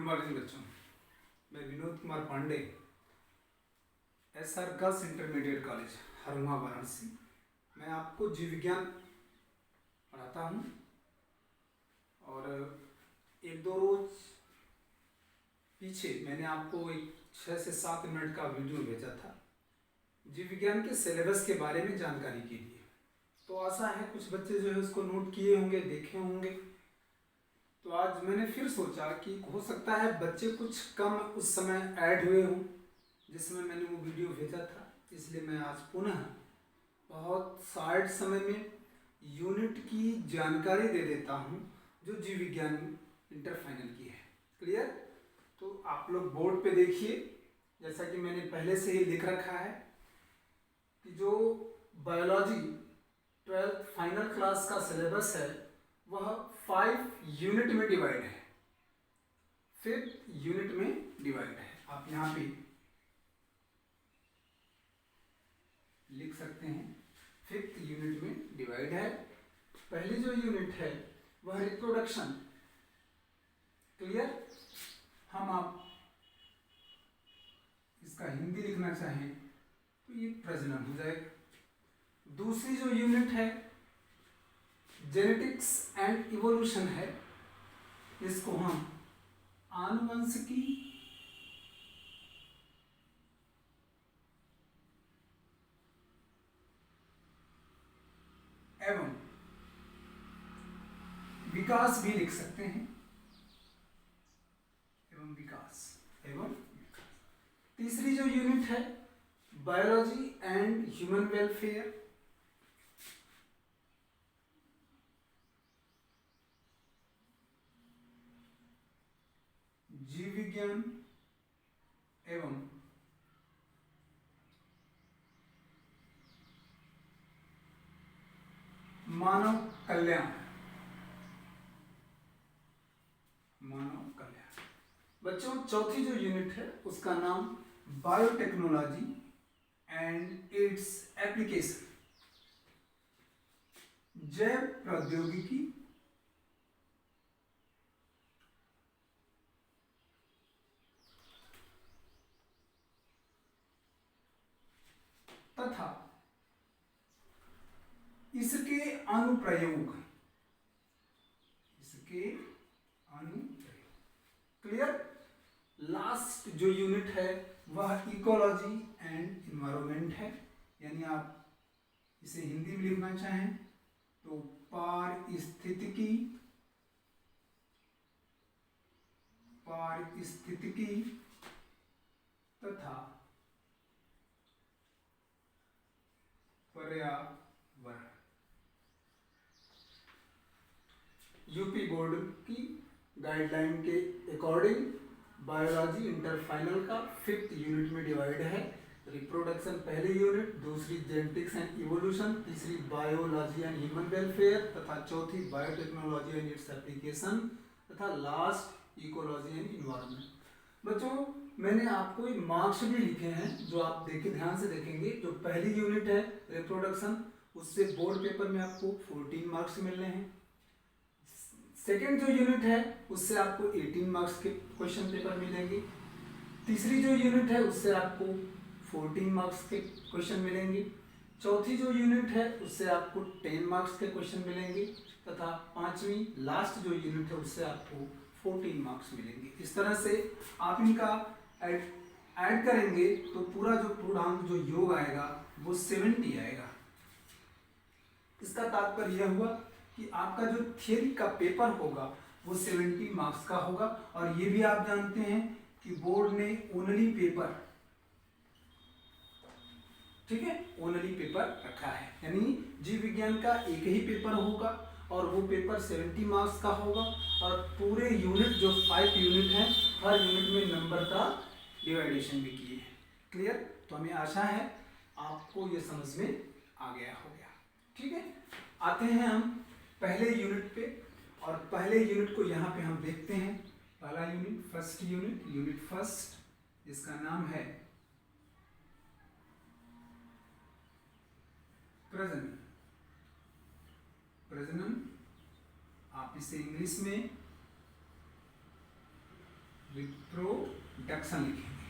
Morning बच्चों, मैं Vinod Kumar Pandey, SR girls intermediate college Harua Varanasi. मैं आपको जीव विज्ञान पढ़ाता हूँ और एक दो रोज पीछे मैंने आपको एक 6 से 7 मिनट का वीडियो भेजा था जीव विज्ञान के सिलेबस के बारे में जानकारी के लिए। तो आशा है कुछ बच्चे जो है उसको नोट किए होंगे, देखे होंगे। तो आज मैंने फिर सोचा कि हो सकता है बच्चे कुछ कम उस समय ऐड हुए हों जिसमें मैंने वो वीडियो भेजा था, इसलिए मैं आज पुनः बहुत शार्ट समय में यूनिट की जानकारी दे देता हूँ जो जीव विज्ञान इंटर फाइनल की है। क्लियर? तो आप लोग बोर्ड पे देखिए, जैसा कि मैंने पहले से ही लिख रखा है कि जो बायोलॉजी 12th फाइनल क्लास का सिलेबस है वह 5 यूनिट में डिवाइड है, 5th यूनिट में डिवाइड है। आप यहाँ पे लिख सकते हैं 5th यूनिट में डिवाइड है। पहली जो यूनिट है वह रिप्रोडक्शन। क्लियर? हम आप इसका हिंदी लिखना चाहें तो ये प्रजनन हो जाएगा। दूसरी जो यूनिट है जेनेटिक्स एंड इवोल्यूशन है, इसको हम आनुवंशिकी एवं विकास भी लिख सकते हैं, एवं विकास। तीसरी जो यूनिट है बायोलॉजी एंड ह्यूमन वेलफेयर, जीव विज्ञान एवं मानव कल्याण। बच्चों, चौथी जो यूनिट है उसका नाम बायोटेक्नोलॉजी एंड इट्स एप्लीकेशन, जैव प्रौद्योगिकी तथा इसके अनुप्रयोग। क्लियर? लास्ट जो यूनिट है वह इकोलॉजी एंड इन्वायरमेंट है, यानी आप इसे हिंदी में लिखना चाहें तो पारिस्थितिकी तथा पर्यावरण। यूपी बोर्ड की गाइडलाइन के अकॉर्डिंग बायोलॉजी इंटर फाइनल का 5th यूनिट में डिवाइड है। रिप्रोडक्शन पहली यूनिट, दूसरी जेनेटिक्स एंड इवोल्यूशन, तीसरी बायोलॉजी एंड ह्यूमन वेलफेयर तथा चौथी बायोटेक्नोलॉजी एंड इट्स एप्लीकेशन तथा लास्ट इकोलॉजी एंड इन्वायरमेंट। बच्चों, मैंने आपको मार्क्स भी लिखे हैं जो आप देखिए, ध्यान से देखेंगे। जो पहली यूनिट है रिप्रोडक्शन, उससे बोर्ड पेपर में आपको 14 मार्क्स मिलने हैं। सेकेंड जो यूनिट है उससे आपको 18 मार्क्स के क्वेश्चन पेपर मिलेंगे। तीसरी जो यूनिट है उससे आपको 14 मार्क्स के क्वेश्चन मिलेंगे। चौथी जो यूनिट है उससे आपको 10 मार्क्स के क्वेश्चन मिलेंगे तथा पांचवी लास्ट जो यूनिट है उससे आपको 14 मार्क्स मिलेंगे। इस तरह से आप इनका ऐड करेंगे तो पूरा जो पूर्णांक जो योग आएगा वो 70 आएगा। इसका तात्पर्य यह हुआ कि आपका जो थियरी का पेपर होगा वो 70 मार्क्स का होगा। और ये भी आप जानते हैं कि बोर्ड ने ओनली पेपर, ठीक है, ओनली पेपर रखा है, यानी जीव विज्ञान का एक ही पेपर होगा और वो पेपर 70 मार्क्स का होगा। और पूरे यूनिट जो 5 यूनिट हैं, हर यूनिट में नंबर का डिवाइडेशन भी किए हैं। क्लियर? तो हमें आशा है आपको ये समझ में आ गया होगा। ठीक है, आते हैं हम पहले यूनिट पे, और पहले यूनिट को यहाँ पे हम देखते हैं। पहला यूनिट, फर्स्ट यूनिट फर्स्ट, जिसका नाम है प्रजनन। आप इसे इंग्लिश में रिप्रोडक्शन लिखेंगे,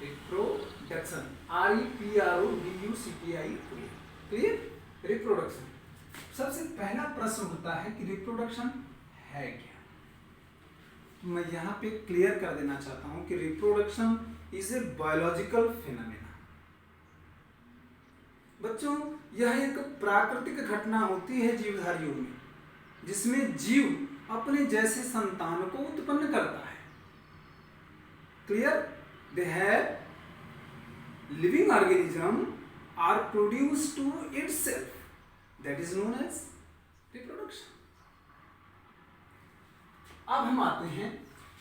रिप्रोडक्शन, REPRODUCTI, क्लियर, रिप्रोडक्शन। सबसे पहला प्रश्न होता है कि रिप्रोडक्शन है क्या। तो मैं यहाँ पे क्लियर कर देना चाहता हूँ कि reproduction is a biological phenomena. बच्चों, यह एक प्राकृतिक घटना होती है जीवधारियों में, जिसमें जीव अपने जैसे संतान को उत्पन्न करता है। Clear, they have living organism are produce to itself, that is known as reproduction. अब हम आते हैं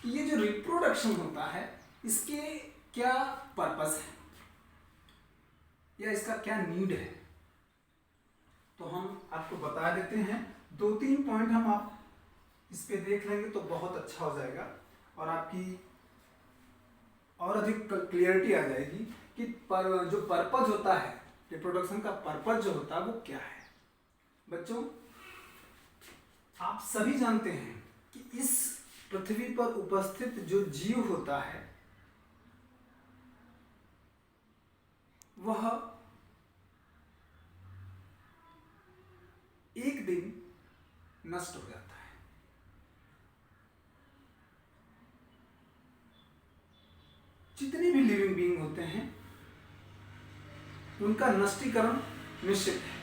कि ये जो रिप्रोडक्शन होता है इसके क्या पर्पस है या इसका क्या नीड है, तो हम आपको बता देते हैं। 2-3 पॉइंट हम आप इस पे देख लेंगे तो बहुत अच्छा हो जाएगा और आपकी और अधिक क्लियरिटी आ जाएगी कि जो पर्पज होता है रिप्रोडक्शन का, पर्पज जो होता है वो क्या है। बच्चों, आप सभी जानते हैं कि इस पृथ्वी पर उपस्थित जो जीव होता है वह एक दिन नष्ट हो जाता है। जितने भी लिविंग बीइंग होते हैं उनका नष्टीकरण निश्चित है।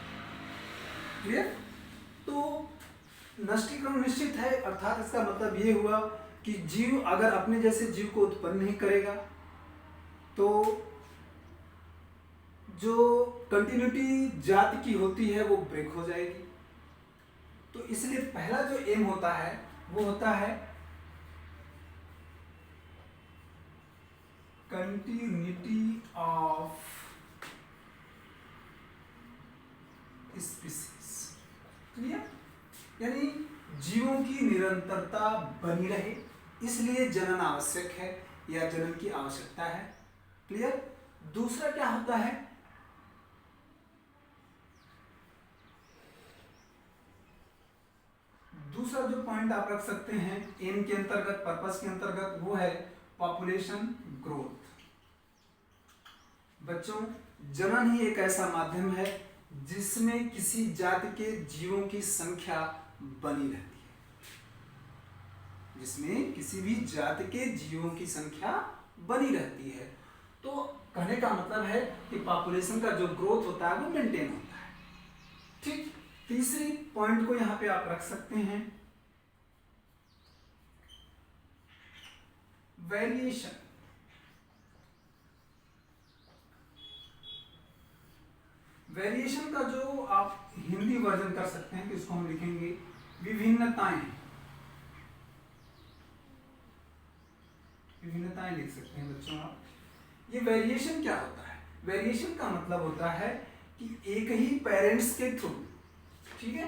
क्लियर, तो नष्टीकरण निश्चित है अर्थात इसका मतलब ये हुआ कि जीव अगर अपने जैसे जीव को उत्पन्न नहीं करेगा तो जो कंटिन्यूटी जाति की होती है वो ब्रेक हो जाएगी। तो इसलिए पहला जो एम होता है वो होता है कंटिन्यूटी ऑफ स्पीसीज। क्लियर, यानी जीवों की निरंतरता बनी रहे, इसलिए जनन आवश्यक है या जनन की आवश्यकता है। क्लियर, दूसरा क्या होता है, दूसरा जो पॉइंट आप रख सकते हैं एम के अंतर्गत, पर्पस के अंतर्गत, वो है पॉपुलेशन ग्रोथ। बच्चों, जनन ही एक ऐसा माध्यम है जिसमें किसी जाति के जीवों की संख्या बनी रहती है, जिसमें किसी भी जाति के जीवों की संख्या बनी रहती है। तो कहने का मतलब है कि पॉपुलेशन का जो ग्रोथ होता है वो मेंटेन होता है। ठीक, तीसरी पॉइंट को यहां पे आप रख सकते हैं वेरिएशन। वेरिएशन का जो आप हिंदी वर्जन कर सकते हैं कि इसको हम लिखेंगे विभिन्नताएं, विभिन्नताएं लिख सकते हैं बच्चों आप। ये वेरिएशन क्या होता है, वेरिएशन का मतलब होता है कि एक ही पेरेंट्स के थ्रू, ठीक है,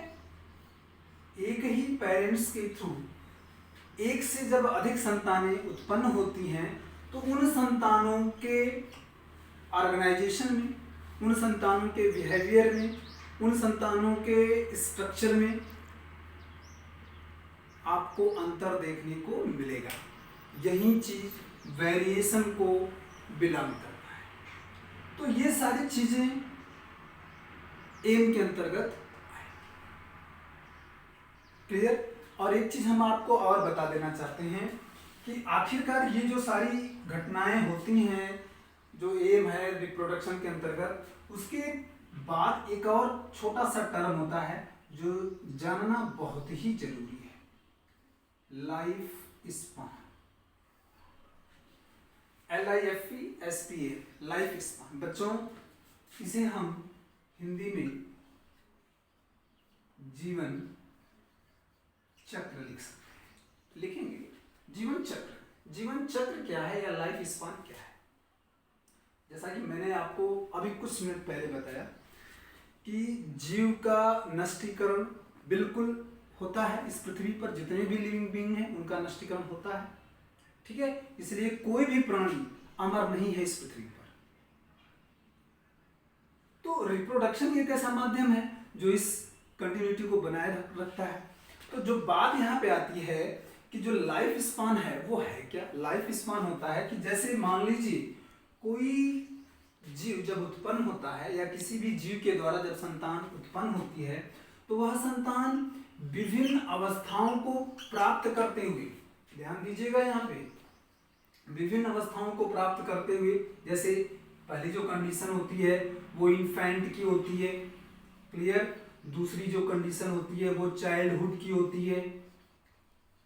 एक ही पेरेंट्स के थ्रू एक से जब अधिक संतानें उत्पन्न होती हैं तो उन संतानों के ऑर्गेनाइजेशन में, उन संतानों के बिहेवियर में, उन संतानों के स्ट्रक्चर में आपको अंतर देखने को मिलेगा। यही चीज वेरिएशन को बिलोंग करता है। तो ये सारी चीजें एम के अंतर्गत आए। क्लियर, और एक चीज हम आपको और बता देना चाहते हैं कि आखिरकार ये जो सारी घटनाएं होती हैं जो एम है रिप्रोडक्शन के अंतर्गत, उसके बाद एक और छोटा सा टर्म होता है जो जानना बहुत ही जरूरी है, life span, LIFE life span. बच्चों, इसे हम हिंदी में जीवन चक्र लिख सकते हैं, लिखेंगे जीवन चक्र। जीवन चक्र क्या है या लाइफ स्पान क्या है? जैसा कि मैंने आपको अभी कुछ मिनट पहले बताया कि जीव का नष्टीकरण बिल्कुल होता है, इस पृथ्वी पर जितने भी लिविंग बीइंग हैं उनका नष्टीकरण होता है, ठीक है। इसलिए कोई भी प्राणी अमर नहीं है इस पृथ्वी पर। तो रिप्रोडक्शन एक ऐसा माध्यम है जो इस कंटिन्यूटी को बनाए रखता है। तो जो बात यहाँ पे आती है कि कि जो लाइफ स्पान है वो है क्या। लाइफ स्पान होता है कि जैसे मान लीजिए कोई जीव जब उत्पन्न होता है या किसी भी जीव के द्वारा जब संतान उत्पन्न होती है तो वह संतान विभिन्न अवस्थाओं को प्राप्त करते हुए, ध्यान दीजिएगा यहाँ पे, विभिन्न अवस्थाओं को प्राप्त करते हुए, जैसे पहली जो कंडीशन होती है वो इन्फेंट की होती है, क्लियर। दूसरी जो कंडीशन होती है वो चाइल्डहुड की होती है,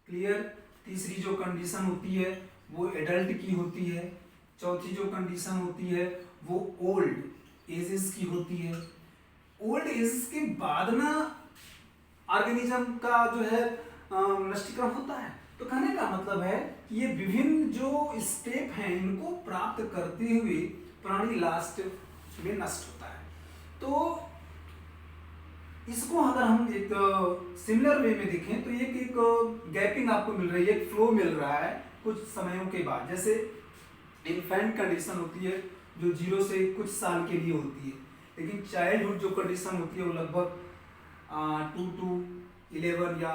क्लियर। तीसरी जो कंडीशन होती है वो एडल्ट की होती है। चौथी जो कंडीशन होती है वो ओल्ड एजेस की होती है। ओल्ड एजेस के बाद ना ऑर्गेनिज्म का जो है नष्टीकरण होता है। तो कहने का मतलब है कि ये विभिन्न जो स्टेप हैं इनको प्राप्त करते हुए प्राणी लास्ट में नष्ट होता है। तो इसको अगर हम एक सिमिलर वे में देखें तो एक गैपिंग आपको मिल रही है, एक फ्लो मिल रहा है कुछ समयों के बाद। जैसे इन्फेंट कंडीशन होती है जो 0 से कुछ साल के लिए होती है, लेकिन चाइल्डहुड जो कंडीशन होती है वो लगभग 2 to 11 या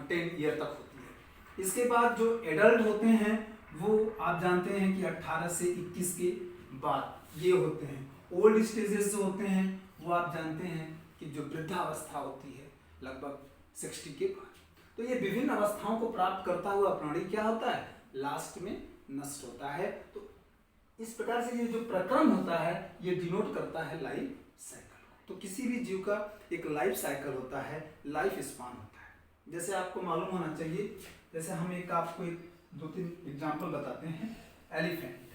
10 ईयर तक होती है। इसके बाद जो एडल्ट होते हैं वो आप जानते हैं कि 18 से 21 के बाद ये होते हैं। ओल्ड स्टेजेस जो होते हैं वो आप जानते हैं कि जो वृद्धावस्था होती है लगभग 60 के बाद। तो ये विभिन्न अवस्थाओं को प्राप्त करता हुआ प्राणी क्या होता है, लास्ट में नष्ट होता है। तो इस प्रकार से ये जो प्रक्रम होता है ये डिनोट करता है लाइफ साइकिल को। तो किसी भी जीव का एक लाइफ साइकिल होता है, लाइफ स्पान होता है। जैसे आपको मालूम होना चाहिए, जैसे हम आपको 2-3 एग्जाम्पल बताते हैं। एलिफेंट,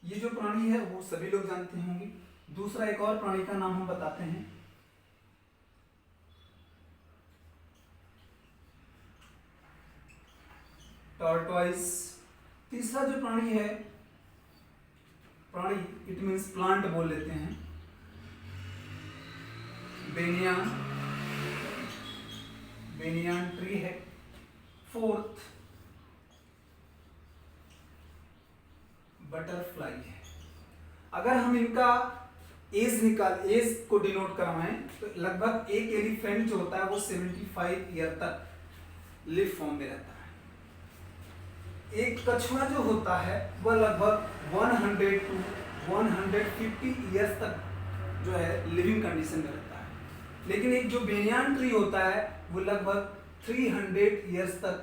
ये जो प्राणी है वो सभी लोग जानते होंगे। दूसरा एक और प्राणी का नाम हम बताते हैं, टॉर्टोइस। तीसरा जो प्राणी है, प्राणी इट मीन्स प्लांट बोल लेते हैं, बेनियान ट्री है। फोर्थ बटरफ्लाई है। अगर हम इनका एज को डिनोट करवाएं तो लगभग एक एलिफेंट जो होता है वो 75 ईयर तक लिव फॉर्म में रहता है। एक कछुआ जो होता है वह लगभग 100 to 150 ईयर्स तक जो है लिविंग कंडीशन में रहता है। लेकिन एक जो बेनियान ट्री होता है वो लगभग 300 ईयर्स तक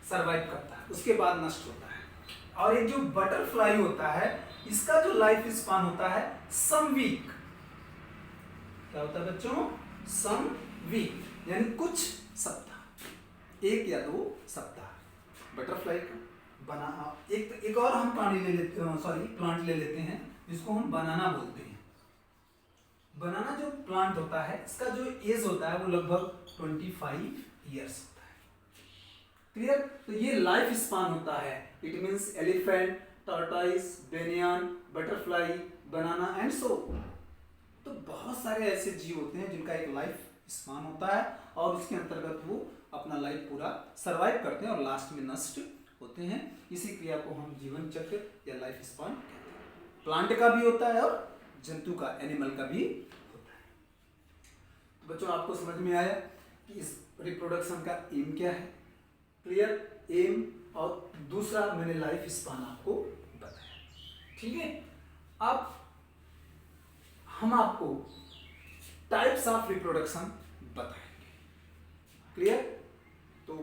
सरवाइव करता है, उसके बाद नष्ट होता है। और एक जो बटरफ्लाई होता है इसका जो लाइफ स्पान होता है सम वीक, क्या होता है बच्चों, सम वीक, यानी कुछ सप्ताह, 1 या 2 सप्ताह बटरफ्लाई का। एक और हम प्राणी ले लेते हैं, सॉरी प्लांट ले लेते हैं जिसको हम बनाना बोलते हैं। बनाना जो प्लांट होता है इसका जो एज होता है वो लगभग 25 ईयर्स होता है, क्लियर। तो ये लाइफ स्पान होता है, it means elephant, tortoise, banyan, butterfly, banana and so. तो बहुत सारे ऐसे जीव होते हैं जिनका एक लाइफ स्पान होता है और उसके अंतर्गत वो अपना लाइफ पूरा सरवाइव करते हैं और लास्ट में नष्ट होते हैं। इसी क्रिया को हम जीवन चक्र या लाइफ स्पान कहते हैं। प्लांट का भी होता है और जंतु का, एनिमल का भी होता है। तो बच्चों आपको समझ में आया कि इस रिप्रोडक्शन का एम क्या है, क्लियर, एम। और दूसरा मैंने लाइफ स्पान आपको बताया, ठीक है। अब हम आपको टाइप्स ऑफ रिप्रोडक्शन बताएंगे, क्लियर। तो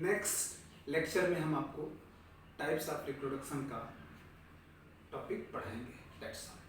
नेक्स्ट लेक्चर में हम आपको टाइप्स ऑफ रिप्रोडक्शन का टॉपिक पढ़ाएंगे। That's all.